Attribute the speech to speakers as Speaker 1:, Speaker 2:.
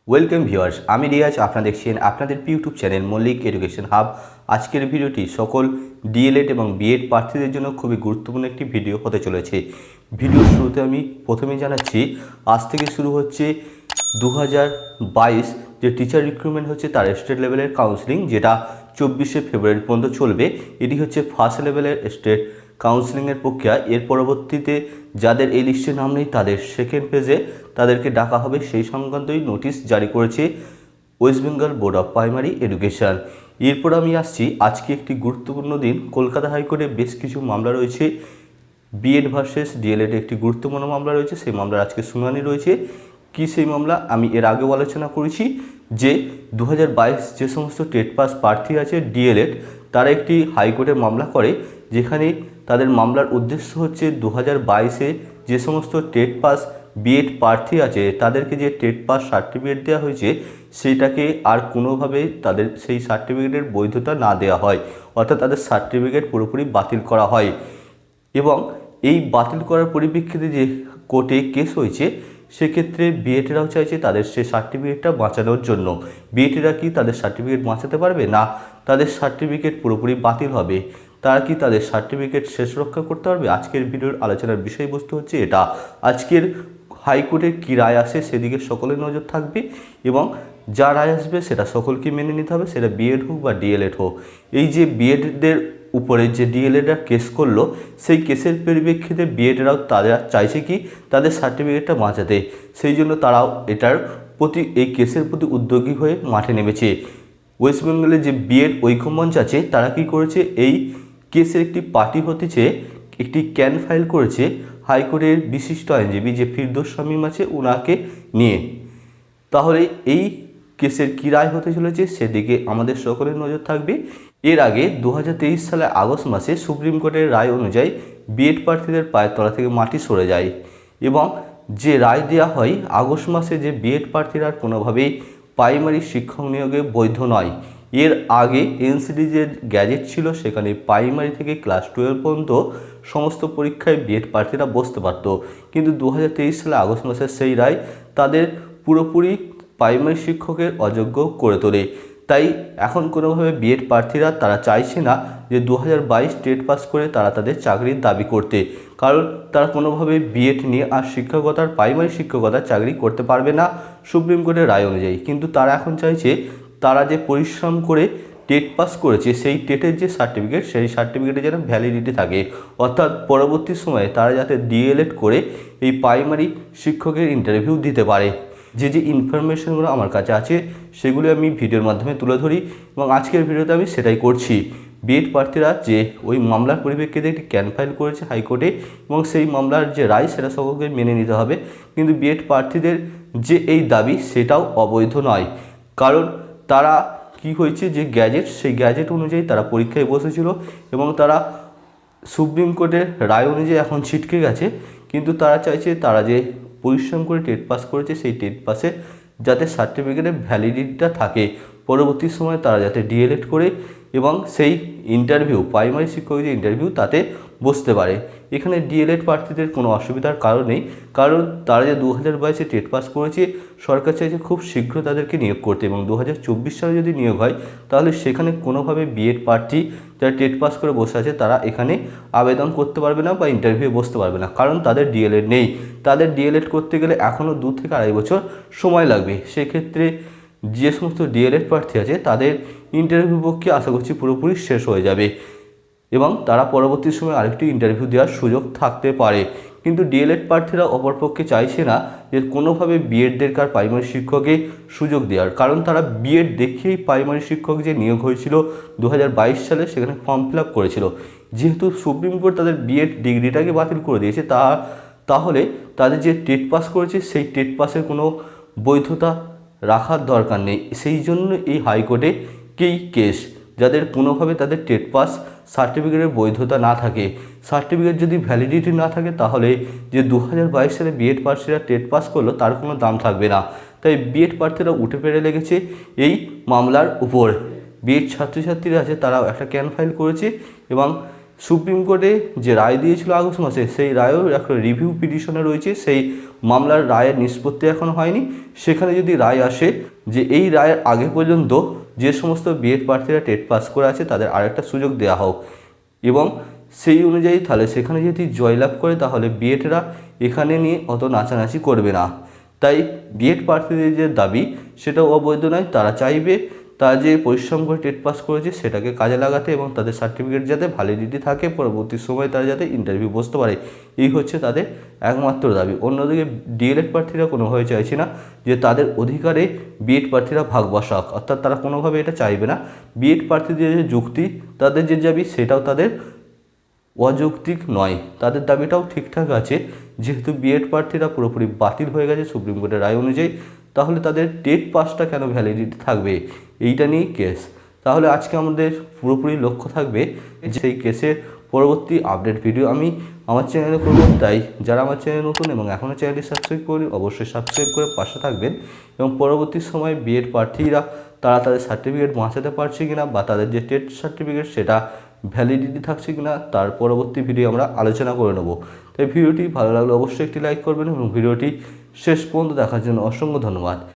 Speaker 1: Welcome viewers, আমি রিয়াজ। আপনারা দেখছেন আপনাদের YouTube channel Mallick education hub. আজকের ভিডিওটি সকল ডিএলএড এবং বিএড প্রার্থীদের জন্য খুবই গুরুত্বপূর্ণ একটি ভিডিও হতে চলেছে। ভিডিওর শুরুতে আমি প্রথমেই জানাচ্ছি, আজ থেকে শুরু হচ্ছে 2022 যে টিচার রিক্রুটমেন্ট হচ্ছে তার স্টেট লেভেলের কাউন্সিলিং, যেটা 24শে ফেব্রুয়ারি পর্যন্ত চলবে। এটি হচ্ছে ফার্স্ট লেভেলের স্টেট কাউন্সিলিংয়ের প্রক্রিয়া। এর পরবর্তীতে যাদের এই লিস্টে নাম নেই তাদের সেকেন্ড পেজে তাদেরকে ডাকা হবে, সেই সংক্রান্তই নোটিশ জারি করেছে West Bengal board of primary education. এরপর আমি আসছি, আজকে একটি গুরুত্বপূর্ণ দিন। কলকাতা হাইকোর্টে বেশ কিছু মামলা রয়েছে। বিএড ভার্সেস ডিএলএড একটি গুরুত্বপূর্ণ মামলা রয়েছে, সেই মামলার আজকে শুনানি রয়েছে। কি সেই মামলা? আমি এর আগেও আলোচনা করেছি যে 2022 যে সমস্ত টেট পাস প্রার্থী আছে ডিএলএড, তারা একটি হাইকোর্টে মামলা করে, যেখানে তাদের মামলার উদ্দেশ্য হচ্ছে 2022-এ যে সমস্ত টেট পাস বিএড প্রার্থী আছে তাদেরকে যে টেট পাস সার্টিফিকেট দেওয়া হয়েছে সেটাকে আর কোনোভাবে তাদের সেই সার্টিফিকেটের বৈধতা না দেওয়া হয়, অর্থাৎ তাদের সার্টিফিকেট পুরোপুরি বাতিল করা হয়। এবং এই বাতিল করার পরিপ্রেক্ষিতে যে কোর্টে কেস হয়েছে, সেক্ষেত্রে বিএডরাও চাইছে তাদের সেই সার্টিফিকেটটা বাঁচানোর জন্য। বিএডরা কি তাদের সার্টিফিকেট বাঁচাতে পারবে? না, তাদের সার্টিফিকেট পুরোপুরি বাতিল হবে। তারা কি তাদের সার্টিফিকেট শেষ রক্ষা করতে পারবে? আজকের ভিডিওর আলোচনার বিষয়বস্তু হচ্ছে এটা। আজকের হাইকোর্টের কী রায় আসে সেদিকে সকলের নজর থাকবে, এবং যা রায় আসবে সেটা সকলকে মেনে নিতে হবে, সেটা বিএড হোক বা ডিএলএড হোক। এই যে বিএডদের উপরে যে ডিএলএডরা কেস করলো, সেই কেসের পরিপ্রেক্ষিতে বিএডরাও তারা চাইছে কি তাদের সার্টিফিকেটটা বাঁচাতে, সেই জন্য তারাও এটার প্রতি, এই কেসের প্রতি উদ্যোগী হয়ে মাঠে নেমেছে। ওয়েস্ট বেঙ্গলের যে বিএড ঐক্যমঞ্চ আছে তারা কি করেছে, এই কেসের একটি পার্টি হতে চেয়ে একটি ক্যান ফাইল করেছে হাইকোর্টের বিশিষ্ট আইনজীবী যে ফিরদৌস শামীম আছে ওনাকে নিয়ে। তাহলে এই কেসের কী রায় হতে চলেছে সেদিকে আমাদের সকলের নজর থাকবে। এর আগে 2023 সালের আগস্ট মাসে সুপ্রিম কোর্টের রায় অনুযায়ী বিএড প্রার্থীদের পায়ের তলা থেকে মাটি সরে যায়, এবং যে রায় দেওয়া হয় আগস্ট মাসে যে বিএড প্রার্থীরা কোনোভাবেই প্রাইমারি শিক্ষক নিয়োগে বৈধ নয়। এর আগে এনসিডি যে গ্যাজেট ছিল সেখানে প্রাইমারি থেকে ক্লাস 12 পর্যন্ত সমস্ত পরীক্ষায় বিএড প্রার্থীরা বসতে পারত, কিন্তু 2023 সালে আগস্ট মাসের সেই রায় তাদের পুরোপুরি প্রাইমারি শিক্ষকের অযোগ্য করে তোলে। তাই এখন কোনোভাবে বিএড প্রার্থীরা তারা চাইছে না যে 2022 টেট পাস করে তারা তাদের চাকরির দাবি করতে, কারণ তারা কোনোভাবে বিএড নিয়ে আর শিক্ষকতার প্রাইমারি শিক্ষকতার চাকরি করতে পারবে না সুপ্রিম কোর্টের রায় অনুযায়ী। কিন্তু তারা এখন চাইছে তারা যে পরিশ্রম করে টেট পাস করেছে সেই টেটের যে সার্টিফিকেট, সেই সার্টিফিকেটে যেন ভ্যালিডিটি থাকে, অর্থাৎ পরবর্তী সময়ে তারা যাতে ডিএলএড করে এই প্রাইমারি শিক্ষকের ইন্টারভিউ দিতে পারে। যে যে ইনফরমেশনগুলো আমার কাছে আছে সেগুলো আমি ভিডিওর মাধ্যমে তুলে ধরি, এবং আজকের ভিডিওতে আমি সেটাই করছি। বিএড প্রার্থীরা যে ওই মামলার পরিপ্রেক্ষিতে একটি ক্যান ফাইল করেছে হাইকোর্টে, এবং সেই মামলার যে রায় সেটা সকলকে মেনে নিতে হবে, কিন্তু বিএড প্রার্থীদের যে এই দাবি সেটাও অবৈধ নয়। কারণ তারা কি হয়েছে, যে গ্যাজেট, সেই গ্যাজেট অনুযায়ী তারা পরীক্ষায় বসেছিল, এবং তারা সুপ্রিম কোর্টের রায় অনুযায়ী এখন ছিটকে গেছে। কিন্তু তারা চাইছে তারা যে পরিশ্রম করে টেট পাস করেছে সেই টেট পাসে যাতে সার্টিফিকেটের ভ্যালিডিটিটা থাকে, পরবর্তী সময়ে তারা যাতে ডিএলএড করে এবং সেই ইন্টারভিউ, প্রাইমারি শিক্ষক যে ইন্টারভিউ, তাতে বসতে পারে। এখানে ডিএলএড প্রার্থীদের কোনো অসুবিধার কারণ নেই, কারণ তারা যে 2022-এ টেট পাস করেছে, সরকার চাইছে খুব শীঘ্র তাদেরকে নিয়োগ করতে, এবং 2024 সালে যদি নিয়োগ হয় তাহলে সেখানে কোনোভাবে বিএড প্রার্থী যারা টেট পাস করে বসে আছে তারা এখানে আবেদন করতে পারবে না বা ইন্টারভিউ বসতে পারবে না, কারণ তাদের ডিএলএড নেই। তাদের ডিএলএড করতে গেলে এখনও 2 থেকে 2.5 বছর সময় লাগবে। সেক্ষেত্রে যে সমস্ত ডিএলএড প্রার্থী আছে তাদের ইন্টারভিউ প্রক্রিয়া আশা করছি পুরোপুরি শেষ হয়ে যাবে, এবং তারা পরবর্তী সময় আরেকটি ইন্টারভিউ দেওয়ার সুযোগ থাকতে পারে। কিন্তু ডিএলএড প্রার্থীরা অপরপক্ষে চাইছে না যে কোনোভাবে বিএডদের কার প্রাইমারি শিক্ষকে সুযোগ দেওয়ার, কারণ তারা বিএড দেখিয়েই প্রাইমারি শিক্ষক যে নিয়োগ হয়েছিল 2022 সালে সেখানে ফর্ম ফিল আপ করেছিল। যেহেতু সুপ্রিম কোর্ট তাদের বিএড ডিগ্রিটাকে বাতিল করে দিয়েছে, তাহলে তাদের যে টেট পাস করেছে সেই টেট পাসের কোনো বৈধতা রাখার দরকার নেই। সেই জন্য এই হাইকোর্টে কেস, যাদের কোনোভাবে তাদের টেট পাস সার্টিফিকেটের বৈধতা না থাকে, সার্টিফিকেট যদি ভ্যালিডিটি না থাকে, তাহলে যে 2022 সালে বিএড প্রার্থীরা টেট পাস করলো তার কোনো দাম থাকবে না। তাই বিএড প্রার্থীরা উঠে পেরে লেগেছে এই মামলার উপর। বিএড ছাত্রছাত্রীরা আছে তারাও একটা ক্যান ফাইল করেছে, এবং সুপ্রিম কোর্টে যে রায় দিয়েছিল আগস্ট মাসে, সেই রায়ও এখন রিভিউ পিটিশনে রয়েছে। সেই মামলার রায়ের নিষ্পত্তি এখন হয়নি। সেখানে যদি রায় আসে যে এই রায়ের আগে পর্যন্ত যে সমস্ত বিএড প্রার্থীরা টেট পাস করে আছে তাদের আরেকটা সুযোগ দেওয়া হোক, এবং সেই অনুযায়ী তাহলে সেখানে যদি জয়লাভ করে তাহলে বিএডরা এখানে নিয়ে অত নাচানাচি করবে না। তাই বিএড প্রার্থীদের যে দাবি সেটাও অবৈধ নয়। তারা চাইবে তারা যে পরিশ্রম করে টেট পাস করেছে সেটাকে কাজে লাগাতে এবং তাদের সার্টিফিকেট যাতে ভ্যালিডিটি থাকে, পরবর্তী সময়ে তারা যাতে ইন্টারভিউ বসতে পারে, এই হচ্ছে তাদের একমাত্র দাবি। অন্যদিকে ডিএলএড প্রার্থীরা কোনোভাবে চাইছে না যে তাদের অধিকারে বিএড প্রার্থীরা ভাগ বসাক, অর্থাৎ তারা কোনোভাবে এটা চাইবে না। বিএড প্রার্থীদের যে যুক্তি, তাদের যে দাবি, সেটাও তাদের অযৌক্তিক নয়, তাদের দাবিটাও ঠিকঠাক আছে। যেহেতু বিএড প্রার্থীরা পুরোপুরি বাতিল হয়ে গেছে সুপ্রিম কোর্টের রায় অনুযায়ী, তাহলে তাদের টেট পাসটা কেন ভ্যালিডিটি থাকবে, এইটা নিয়েই কেস। তাহলে আজকে আমাদের পুরোপুরি লক্ষ্য থাকবে যে সেই কেসের পরবর্তী আপডেট ভিডিও আমি আমার চ্যানেলে করব। তাই যারা আমার চ্যানেল নতুন এবং এখনও চ্যানেলটি সাবস্ক্রাইব করেনি অবশ্যই সাবস্ক্রাইব করে পাশে থাকবেন, এবং পরবর্তী সময় বিএড প্রার্থীরা তারা তাদের সার্টিফিকেট বাঁচাতে পারছে কিনা বা তাদের যে টেট সার্টিফিকেট সেটা ভ্যালিডিটি থাকছে কিনা তার পরবর্তী ভিডিও আমরা আলোচনা করে নেব। তাই ভিডিওটি ভালো লাগলে অবশ্যই একটি লাইক করবেন এবং ভিডিওটি শেষ পর্যন্ত দেখার জন্য অসংখ্য ধন্যবাদ।